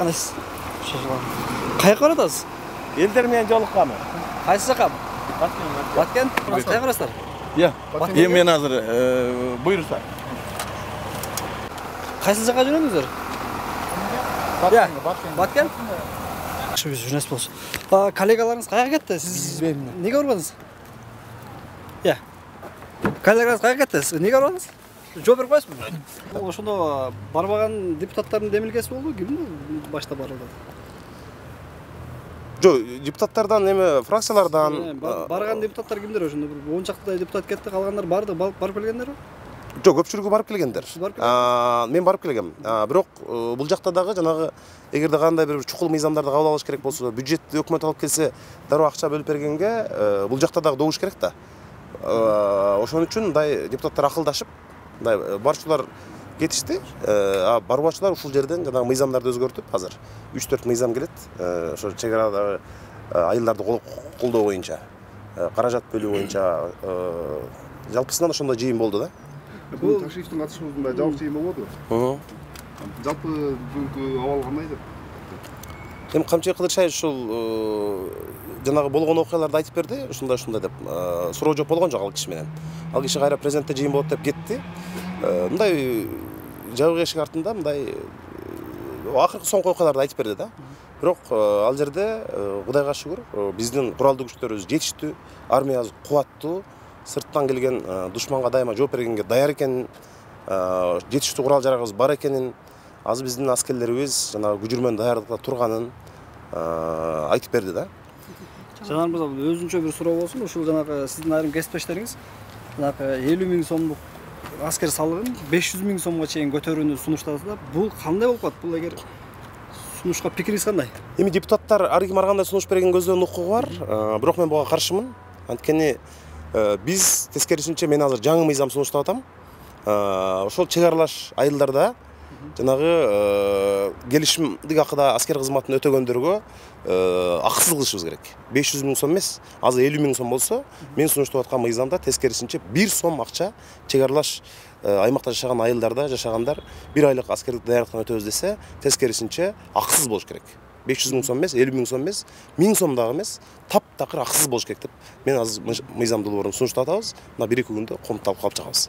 Қанайсыз? Қайқа баратасыз? Елдер менен жолыққаны. Қайсы жаққа? Баткен? Қай қарасыздар? Иә. Мен азыр бұйырса. Қайсы жаққа жүресіңіздер? Баткен? Журналист болсын. Коллегаларыңыз қайға кетті? Сіз неге барбадыңыз? Иә. Коллегаларыңыз қайға кетті? Сіз неге барбадыңыз? Жол беріп қойсыз ба? Ошондо барбаган депутаттардын демилгеси болду. Ким башта барылды? Жо, депутаттардан эме фракциялардан барган депутаттар кимдер? Ошондо бир 10 чакта депутат кетти, калгандар барды, барып келгендерби? Жо, көпчүлүгү барып келгендер. Мен барып келгем. Бирок бул жакта дагы жанагы эгерде кандай бир чукул мыйзамдарды кабыл алыш керек болсо, бюджетти өкмөт алып келсе, дароо акча бөлүп бергенге бул жакта дагы добуш керек да. Ошон үчүн мындай депутаттар акылдашып, мындай барчылар кетишти. Барбачылар ушул жерден жанагы мыйзамдарды өзгөртүп, азыр 3-4 мыйзам келет. Ошо чек арадагы айылдарды колдоо боюнча, каражат бөлүү боюнча жалпысынан ошондой жыйын болду да. Бул ташкенттин катышуусунда жабык жыйын болбодубу? Жалпы бүгүнкү абал кандай деп? Эми Камчыбек Кыдыршаев ушул жанагы болгон окуяларды айтып берди, ушундай деп. Суроо жооп болгон жок ал киши менен. Ал киши кайра президентте жыйын болот деп кетти. Мындай жабык эшик артында мындай акыркы соңку окуяларды айтып берди да. Бирок ал жерде Кудайга шүгүр, биздин куралдуу күчтөрүбүз жетиштүү, армиябыз кубаттуу, сырттан келген душманга дайыма жооп бергенге даяр экенин, жетиштүү курал жарагыбыз бар экенин, азыр биздин аскерлерибиз жанагы күжүрмөн даярдыкта турганын айтып берди да. Жанар мырза, өзүнчө бир суроо болсун, ушул жанагы сиздин айрым кесиптештериңиз жанагы 50 000 сомдук аскер салыгын 500 000 сомго чейин көтөрүүнү сунуштады. Бул кандай болуп калат? Бул эгер сунушка пикириңиз кандай? Эми депутаттар ар ким ар кандай сунуш берген көздөрүнүн укугу бар. Бирок мен буга каршымын. Анткени биз тескерисинче мен азыр жаңы мыйзам сунуштап атам. Ошол чек аралаш айылдарда жанагы келишимдик акыда аскер кызматын өтөгөндөргө акысыз кылышыбыз керек. 500 000 сом эмес, азыр 50 000 сом болсо, мен сунуштап аткан мыйзамда тескерисинче 1 сом акча чек аралаш аймакта жашаган айылдарда жашагандар 1 айлык аскерлик даярдыктан өтөбүз десе, тескерисинче акысыз болуш керек. 500 000 сом эмес, 50 000 сом эмес, 1000 сом дагы эмес, таптакыр акысыз болуш керек деп мен азыр мыйзам долбоорун сунуштап атабыз. Мына 1-2 күндө комутталып калып чыгабыз.